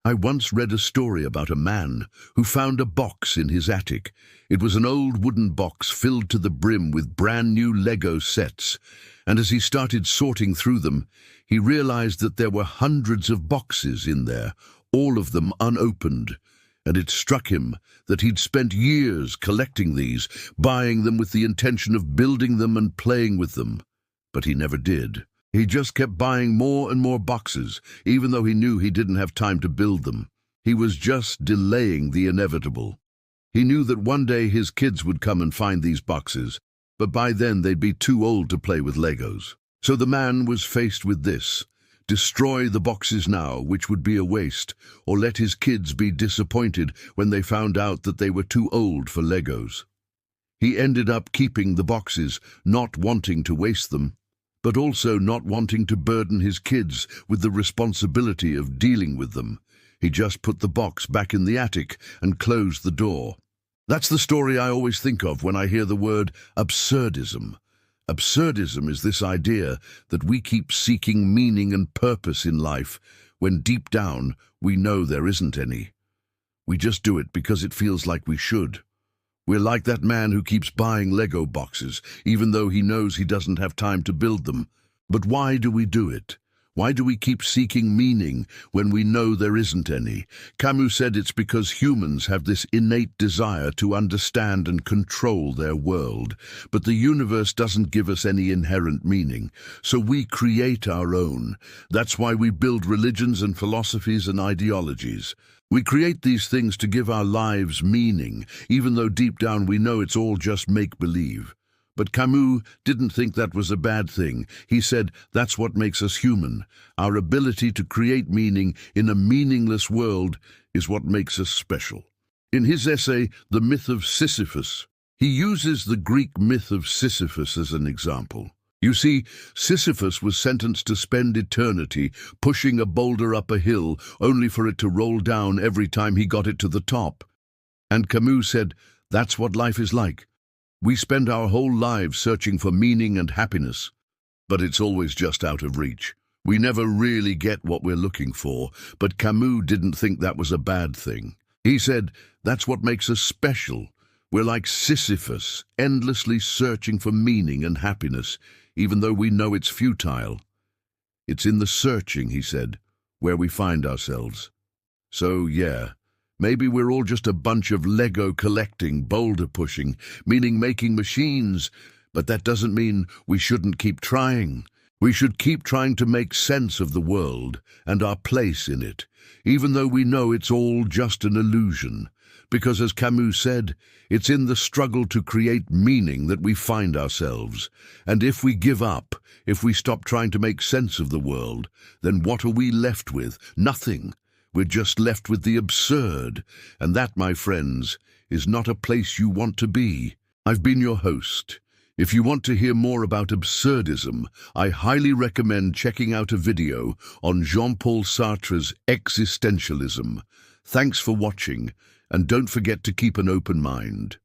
I once read a story about a man who found a box in his attic. It was an old wooden box filled to the brim with brand new Lego sets, and as he started sorting through them, he realized that there were hundreds of boxes in there, all of them unopened, and it struck him that he'd spent years collecting these, buying them with the intention of building them and playing with them. But he never did. He just kept buying more and more boxes, even though he knew he didn't have time to build them. He was just delaying the inevitable. He knew that one day his kids would come and find these boxes, but by then they'd be too old to play with Legos. So the man was faced with this: destroy the boxes now, which would be a waste, or let his kids be disappointed when they found out that they were too old for Legos. He ended up keeping the boxes, not wanting to waste them, but also not wanting to burden his kids with the responsibility of dealing with them. He just put the box back in the attic and closed the door. That's the story I always think of when I hear the word absurdism. Absurdism is this idea that we keep seeking meaning and purpose in life when deep down we know there isn't any. We just do it because it feels like we should. We're like that man who keeps buying Lego boxes, even though he knows he doesn't have time to build them. But why do we do it? Why do we keep seeking meaning when we know there isn't any? Camus said it's because humans have this innate desire to understand and control their world. But the universe doesn't give us any inherent meaning, so we create our own. That's why we build religions and philosophies and ideologies. We create these things to give our lives meaning, even though deep down we know it's all just make-believe. But Camus didn't think that was a bad thing. He said that's what makes us human. Our ability to create meaning in a meaningless world is what makes us special. In his essay, The Myth of Sisyphus, he uses the Greek myth of Sisyphus as an example. You see, Sisyphus was sentenced to spend eternity pushing a boulder up a hill, only for it to roll down every time he got it to the top. And Camus said, that's what life is like. We spend our whole lives searching for meaning and happiness, but it's always just out of reach. We never really get what we're looking for, but Camus didn't think that was a bad thing. He said, that's what makes us special. We're like Sisyphus, endlessly searching for meaning and happiness, even though we know it's futile. It's in the searching, he said, where we find ourselves. So, yeah, maybe we're all just a bunch of Lego collecting, boulder pushing, meaning-making machines, but that doesn't mean we shouldn't keep trying. We should keep trying to make sense of the world and our place in it, even though we know it's all just an illusion. Because, as Camus said, it's in the struggle to create meaning that we find ourselves. And if we give up, if we stop trying to make sense of the world, then what are we left with? Nothing. We're just left with the absurd. And that, my friends, is not a place you want to be. I've been your host. If you want to hear more about absurdism, I highly recommend checking out a video on Jean-Paul Sartre's existentialism. Thanks for watching, and don't forget to keep an open mind.